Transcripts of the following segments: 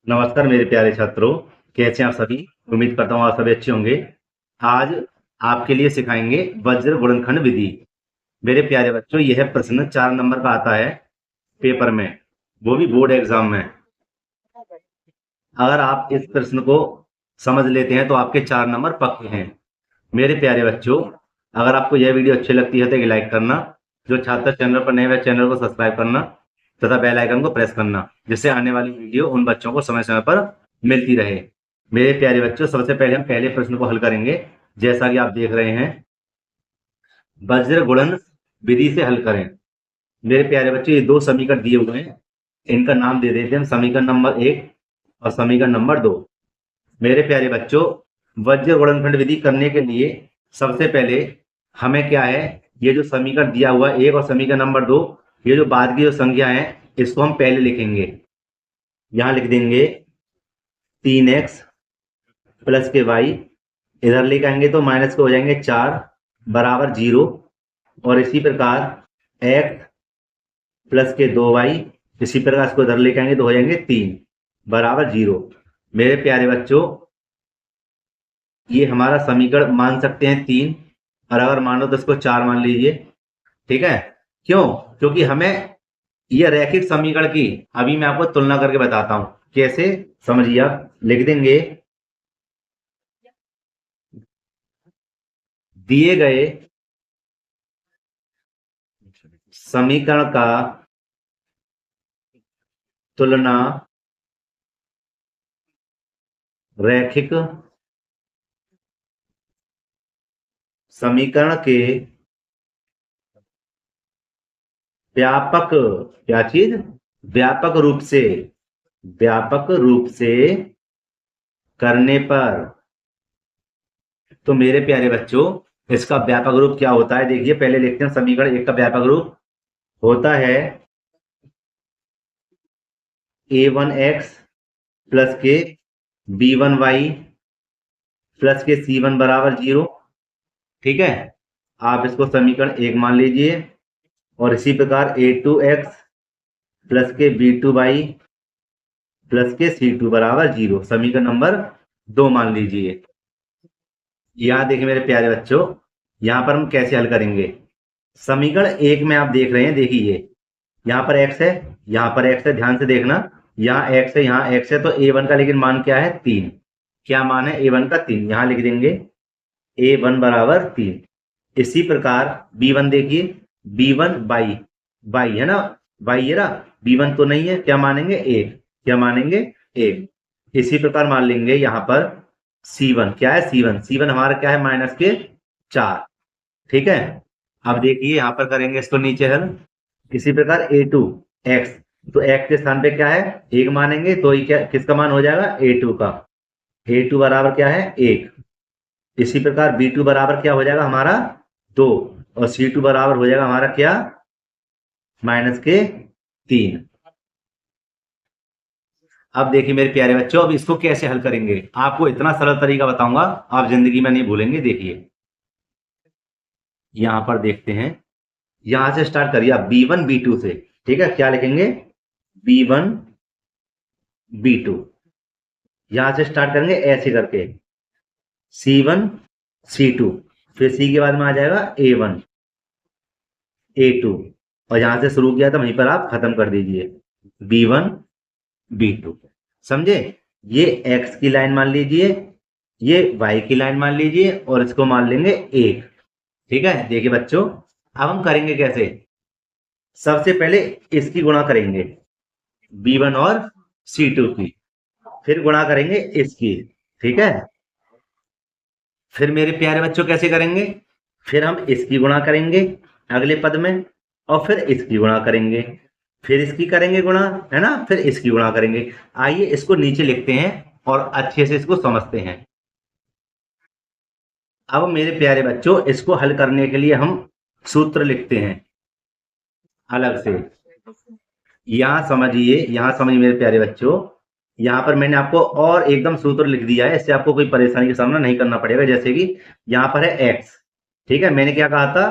नमस्कार मेरे प्यारे छात्रों, कैसे हैं आप सभी। उम्मीद करता हूँ आप सभी अच्छे होंगे। आज आपके लिए सिखाएंगे वज्र गुणनखंड विधि। मेरे प्यारे बच्चों, यह प्रश्न 4 नंबर का आता है पेपर में, वो भी बोर्ड एग्जाम में। अगर आप इस प्रश्न को समझ लेते हैं तो आपके 4 नंबर पक्के हैं। मेरे प्यारे बच्चों, अगर आपको यह वीडियो अच्छी लगती है तो एक लाइक करना, जो छात्र चैनल पर नए हैं चैनल को सब्सक्राइब करना तथा बेल आइकन को प्रेस करना, जिससे आने वाली वीडियो उन बच्चों को समय समय पर मिलती रहे। मेरे प्यारे बच्चों, सबसे पहले हम पहले प्रश्न को हल करेंगे। जैसा कि आप देख रहे हैं, वज्र गुणन विधि से हल करें। मेरे प्यारे बच्चों, ये दो समीकरण दिए हुए हैं, इनका नाम दे देते हैं हम समीकरण नंबर 1 और समीकरण नंबर 2। मेरे प्यारे बच्चों, वज्र गुणनखंड विधि करने के लिए सबसे पहले हमें क्या है, ये जो समीकरण दिया हुआ है 1 और समीकरण नंबर 2, ये जो बाद की जो संख्या है इसको हम पहले लिखेंगे। यहां लिख देंगे 3x प्लस के वाई, इधर लेके आएंगे तो माइनस के हो जाएंगे 4 बराबर 0। और इसी प्रकार x प्लस के 2y, इसी प्रकार इसको इधर लेके आएंगे तो हो जाएंगे 3 बराबर 0। मेरे प्यारे बच्चों, ये हमारा समीकरण मान सकते हैं 3, और अगर मानो तो इसको 4 मान लीजिए। ठीक है, क्यों? क्योंकि हमें यह रैखिक समीकरण की अभी मैं आपको तुलना करके बताता हूं कैसे। समझिए, आप लिख देंगे दिए गए समीकरण का तुलना रैखिक समीकरण के व्यापक, क्या चीज, व्यापक रूप से करने पर। तो मेरे प्यारे बच्चों, इसका व्यापक रूप क्या होता है, देखिए पहले लिखते हैं समीकरण 1 का व्यापक रूप होता है a1x प्लस के b1y प्लस के c1 बराबर 0। ठीक है, आप इसको समीकरण 1 मान लीजिए। और इसी प्रकार a2x प्लस के b2y प्लस के c2 बराबर 0 समीकरण नंबर 2 मान लीजिए। यहां देखिए मेरे प्यारे बच्चों, यहां पर हम कैसे हल करेंगे। समीकरण 1 में आप देख रहे हैं, देखिए यहाँ पर x है, यहाँ पर x है, ध्यान से देखना, यहाँ x है, यहाँ x है, तो a1 का लेकिन मान क्या है, 3। क्या मान है a1 का, 3। यहां लिख देंगे a1 बराबर 3। इसी प्रकार b1 देखिए, b1 y है ना, y है ना, b1 तो नहीं है, क्या मानेंगे 1, क्या मानेंगे 1। इसी प्रकार मान लेंगे यहाँ पर c1, क्या है c1 हमारा क्या है, माइनस के 4। ठीक है, अब देखिए यहाँ पर करेंगे इसको नीचे हल। इसी प्रकार a2 x, तो x के स्थान पे क्या है, 1 मानेंगे, तो ये क्या, किसका मान हो जाएगा, a2 का। a2 बराबर क्या है, 1। इसी प्रकार b2 बराबर क्या हो जाएगा हमारा, 2। और c2 बराबर हो जाएगा हमारा क्या, माइनस के 3। अब देखिए मेरे प्यारे बच्चों, अब इसको कैसे हल करेंगे, आपको इतना सरल तरीका बताऊंगा आप जिंदगी में नहीं भूलेंगे। देखिए यहां पर देखते हैं, यहां से स्टार्ट करिए आप b1 b2 से। ठीक है, क्या लिखेंगे, b1 b2, यहां से स्टार्ट करेंगे ऐसे करके, c1 c2, फिर c के बाद में आ जाएगा a1 a2, और यहां से शुरू किया था वहीं पर आप खत्म कर दीजिए, b1 b2। समझे, ये x की लाइन मान लीजिए, ये y की लाइन मान लीजिए, और इसको मान लेंगे 1। ठीक है, देखिए बच्चों, अब हम करेंगे कैसे। सबसे पहले इसकी गुणा करेंगे b1 और c2 की, फिर गुणा करेंगे इसकी। ठीक है, फिर मेरे प्यारे बच्चों कैसे करेंगे, फिर हम इसकी गुणा करेंगे अगले पद में, और फिर इसकी गुणा करेंगे, फिर इसकी करेंगे गुणा, है ना, फिर इसकी गुणा करेंगे। आइए इसको नीचे लिखते हैं और अच्छे से इसको समझते हैं। अब मेरे प्यारे बच्चों, इसको हल करने के लिए हम सूत्र लिखते हैं अलग से। यहां समझिए मेरे प्यारे बच्चों, यहां पर मैंने आपको और एकदम सूत्र लिख दिया है, इससे आपको कोई परेशानी का सामना नहीं करना पड़ेगा। जैसे कि यहां पर है x, ठीक है, मैंने क्या कहा था,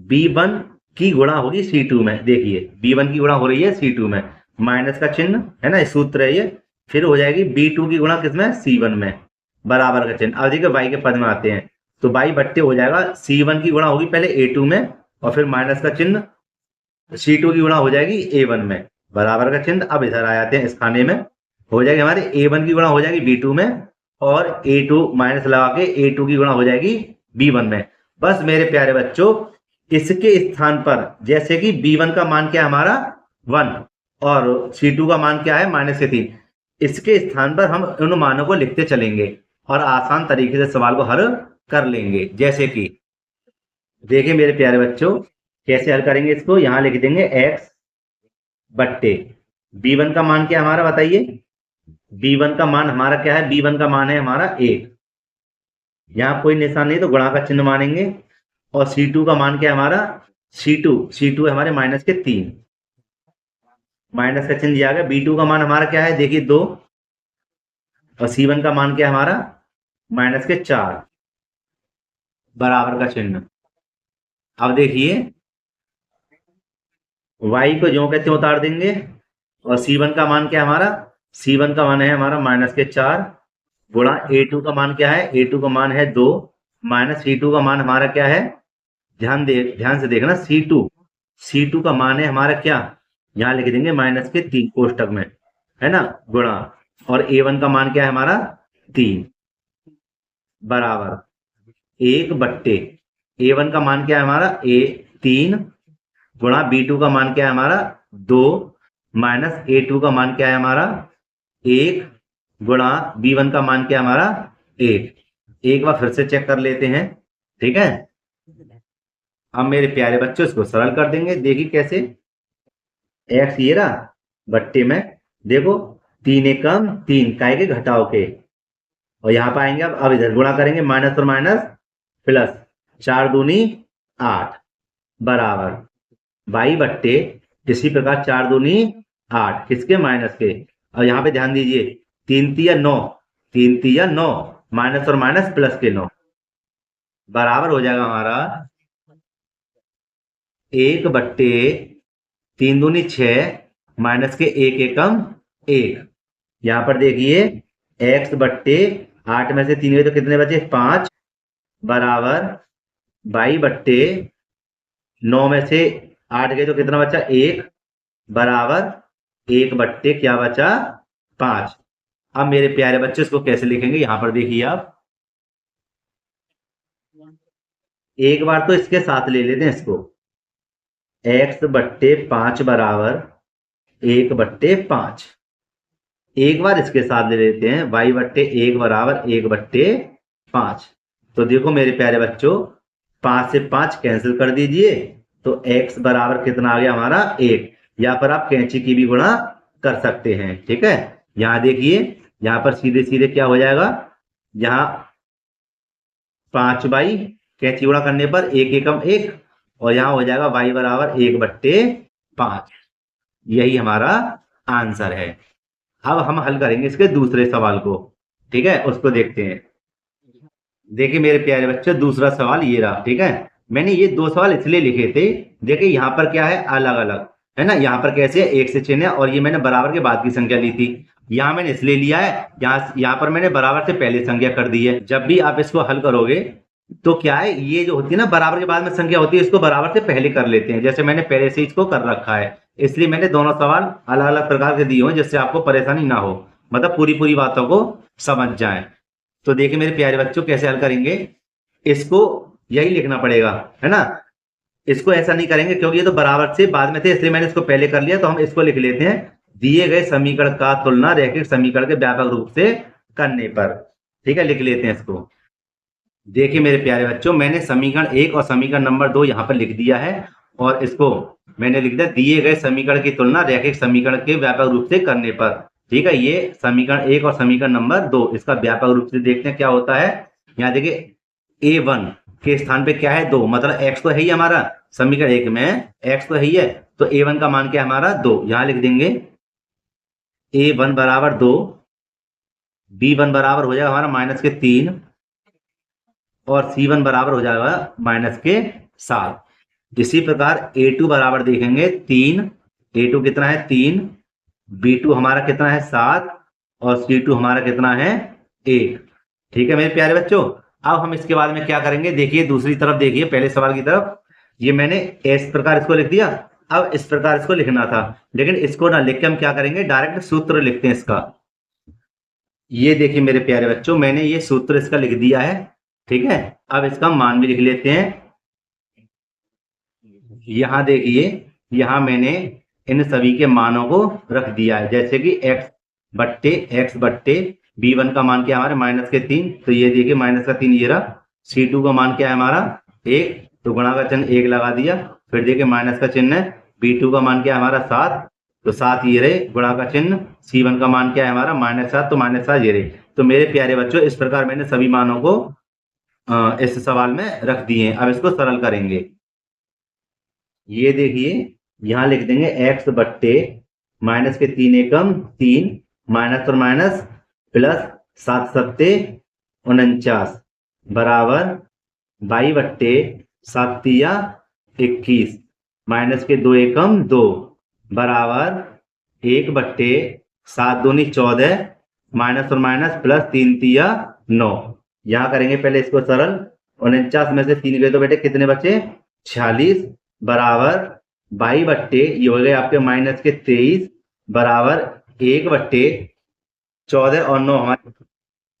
b1 की गुणा होगी c2 में। देखिए b1 की गुणा हो रही है c2 में, माइनस का चिन्ह है ना, सूत्र है ये, फिर हो जाएगी B2 की गुणा किसमें, C1 में, बराबर का चिन्ह। अब देखिए y के पद में आते हैं, तो y बट्टे हो जाएगा C1 की गुणा होगी पहले A2 में, और फिर माइनस का चिन्ह C2 की गुणा हो जाएगी A1 में, बराबर का चिन्ह। अब इधर आ जाते हैं इस खाने में, हो जाएगी हमारे A1 की गुणा हो जाएगी B2 में, और A2 माइनस लगा के A2 की गुणा हो जाएगी B1 में। बस मेरे प्यारे बच्चों, इसके स्थान पर जैसे कि B1 का मान क्या है हमारा 1 और C2 का मान क्या है -3, इसके स्थान पर हम उन मानों को लिखते चलेंगे और आसान तरीके से सवाल को हल कर लेंगे। जैसे कि देखिए मेरे प्यारे बच्चों, कैसे हल करेंगे इसको, यहां लिख देंगे x बट्टे B1 का मान क्या हमारा बताइए, B1 का मान हमारा क्या है, B1 का मान है हमारा 1, यहाँ कोई निशान नहीं तो गुणा का चिन्ह मानेंगे। और C2 का मान क्या है हमारा, C2 है हमारे -3, माइनस का चिन्ह दिया गया। B2 का मान हमारा क्या है, देखिए 2, और C1 का मान क्या है हमारा -4, बराबर का चिन्ह। अब देखिए y को ज्यों कहते उतार देंगे, और C1 का मान क्या है हमारा, C1 का मान है हमारा -4 गुणा A2 का मान क्या है, A2 का मान है 2 माइनस C2 का मान हमारा क्या है, ध्यान से देखना, C2 का मान है हमारा क्या, यहाँ लिख देंगे -3 कोष्टक में, है ना, गुणा, और A1 का मान क्या है हमारा 3, बराबर 1 बट्टे A1 का मान क्या है हमारा 3 गुणा B2 का मान क्या है हमारा 2 माइनस A2 का मान क्या है हमारा 1 गुणा B1 का मान क्या है हमारा 1। एक बार फिर से चेक कर लेते हैं, ठीक है। अब मेरे प्यारे बच्चों इसको सरल कर देंगे, देखिए कैसे, x ये रहा बट्टे में, देखो 3 एकम 3 काय के घटाव के, और यहाँ पाएंगे अब इधर गुणा करेंगे, माइनस और माइनस प्लस, 4 दूनी 8 बराबर y बट्टे इसी प्रकार 4 दूनी 8 किसके, माइनस के। और यहाँ पे ध्यान दीजिए 3 तिया 9, 3 तिया 9 माइनस और माइनस प्लस के 9, बराबर हो जाएगा हमारा 1 बट्टे 3 दूनी 6 माइनस के 1 एकम 1। यहाँ पर देखिए x बट्टे 8 में से 3 गए तो कितने बचे, 5, बराबर y बट्टे 9 में से 8 गए तो कितना बचा, 1, बराबर 1 बट्टे क्या बचा, 5। अब मेरे प्यारे बच्चे इसको कैसे लिखेंगे, यहां पर देखिए आप, एक बार तो इसके साथ ले लेते हैं इसको, x बट्टे 5 बराबर 1 बट्टे 5, एक बार इसके साथ ले लेते हैं y बट्टे 1 बराबर 1 बट्टे 5। तो देखो मेरे प्यारे बच्चों, 5 से 5 कैंसिल कर दीजिए, तो x बराबर कितना आ गया हमारा 1। यहाँ पर आप कैंची की भी गुणा कर सकते हैं, ठीक है। यहाँ देखिए, यहाँ पर सीधे सीधे क्या हो जाएगा, यहाँ 5y कैंची गुणा करने पर 1 एकम 1, और यहाँ हो जाएगा y बराबर 1 बट्टे 5। यही हमारा आंसर है। अब हम हल करेंगे इसके दूसरे सवाल को, ठीक है, उसको देखते हैं। देखिए मेरे प्यारे बच्चे, दूसरा सवाल ये रहा, ठीक है। मैंने ये 2 सवाल इसलिए लिखे थे, देखिए यहाँ पर क्या है, अलग अलग है ना, यहाँ पर कैसे है 1 से चिन्ह, और ये मैंने बराबर के बाद की संख्या ली थी, यहाँ मैंने इसलिए लिया है, यहाँ पर मैंने बराबर से पहले संख्या कर दी है। जब भी आप इसको हल करोगे तो क्या है, ये जो होती है ना बराबर के बाद में संख्या होती है, इसको बराबर से पहले कर लेते हैं, जैसे मैंने पहले से इसको कर रखा है। इसलिए मैंने दोनों सवाल अलग अलग प्रकार के दिए हुए, जिससे आपको परेशानी ना हो, मतलब पूरी बातों को समझ जाए। तो देखिए मेरे प्यारे बच्चों, कैसे हल करेंगे इसको, यही लिखना पड़ेगा, है ना। इसको ऐसा नहीं करेंगे क्योंकि ये तो बराबर से बाद में थे, इसलिए मैंने इसको पहले कर लिया। तो हम इसको लिख लेते हैं, दिए गए समीकरण का तुलना रैखिक समीकरण के व्यापक रूप से करने पर, ठीक है, लिख लेते हैं इसको। देखिए मेरे प्यारे बच्चों, मैंने समीकरण 1 और समीकरण नंबर 2 यहाँ पर लिख दिया है, और इसको मैंने लिख दिया दिए गए समीकरण की तुलना रैखिक समीकरण के व्यापक रूप से करने पर, ठीक है। ये समीकरण 1 और समीकरण नंबर 2, इसका व्यापक रूप से देखते हैं क्या होता है। यहाँ देखिए A1 के स्थान पे क्या है 2, मतलब x तो है ही हमारा, समीकरण 1 में x तो है ही है, तो A1 का मान क्या है हमारा 2। यहाँ लिख देंगे A1 बराबर 2, B1 बराबर हो जाएगा हमारा -3, और C1 बराबर हो जाएगा -7। इसी प्रकार A2 बराबर देखेंगे 3, A2 कितना है 3, B2 हमारा कितना है 7, और C2 हमारा कितना है 1। ठीक है मेरे प्यारे बच्चों। अब हम इसके बाद में क्या करेंगे, देखिए दूसरी तरफ देखिए, पहले सवाल की तरफ ये मैंने इस प्रकार इसको लिख दिया। अब इस प्रकार इसको लिखना था, लेकिन इसको ना लिख के हम क्या करेंगे, डायरेक्ट सूत्र लिखते हैं इसका। ये देखिए मेरे प्यारे बच्चों, मैंने ये सूत्र इसका लिख दिया है। ठीक है, अब इसका मान भी लिख लेते हैं। यहां देखिए, यहां मैंने इन सभी के मानों को रख दिया है, जैसे कि x बट्टे b1 का मान क्या है हमारे -3, तो ये देखिए -3 ये रहा। c2 का मान क्या है हमारा 1, तो गुणा का चिन्ह 1 लगा दिया। फिर देखिए माइनस का चिन्ह है। b2 का मान क्या है हमारा 7, तो 7 ये रहे, गुणा का चिन्ह। c1 का मान क्या है हमारा -7, तो -7 ये रहे। तो मेरे प्यारे बच्चों, इस प्रकार मैंने सभी मानों को इस सवाल में रख दिए हैं। अब इसको सरल करेंगे। ये देखिए, यहां लिख देंगे x बट्टे माइनस के 3 एकम 3, माइनस और माइनस प्लस 7 सत्ते 49 बराबर y बट्टे 7 तिया 21, माइनस के 2 एकम 2 बराबर 1 बट्टे 7 दूनी 14, माइनस और माइनस प्लस 3 तिया 9। यहां करेंगे पहले इसको सरल। 49 में से 3 गए तो बेटे कितने बचे 46 बराबर 22 बट्टे ये हो गए आपके माइनस के 23 बराबर 1 बट्टे 14 और 9 हमारे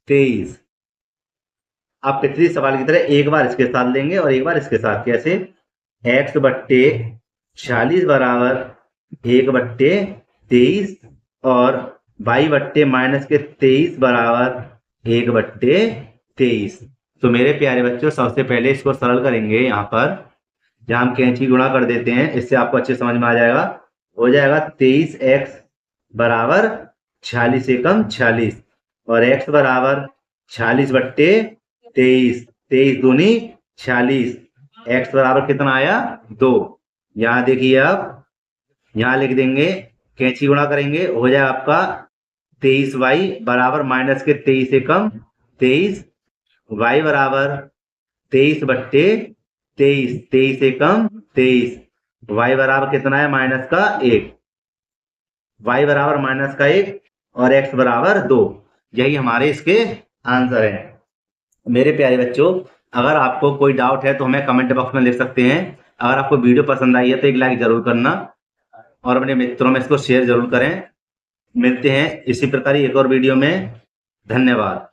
23। अब पिछली सवाल की तरह एक बार इसके साथ लेंगे और एक बार इसके साथ। कैसे, x बट्टे 46 बराबर 1 बट्टे 23 और y बट्टे माइनस के 23 बराबर 1 बट्टे 23। तो मेरे प्यारे बच्चों, सबसे पहले इसको सरल करेंगे। यहाँ पर जहां हम कैंची गुणा कर देते हैं, इससे आपको अच्छे समझ में आ जाएगा। हो जाएगा 23x बराबर 46 एकम 46 और x बराबर 46 बट्टे 23, 23 दूनी 46, x बराबर कितना आया 2। यहां देखिए, आप यहां लिख देंगे, कैंची गुणा करेंगे, हो जाएगा आपका 23y बराबर माइनस के 23 एकम 23, y बराबर 23 बट्टे 23, 23 एकम 23, y बराबर कितना है माइनस का 1, y बराबर माइनस का 1 और x बराबर 2। यही हमारे इसके आंसर हैं। मेरे प्यारे बच्चों, अगर आपको कोई डाउट है तो हमें कमेंट बॉक्स में लिख सकते हैं। अगर आपको वीडियो पसंद आई है तो एक लाइक जरूर करना और अपने मित्रों में इसको शेयर जरूर करें। मिलते हैं इसी प्रकार एक और वीडियो में। धन्यवाद।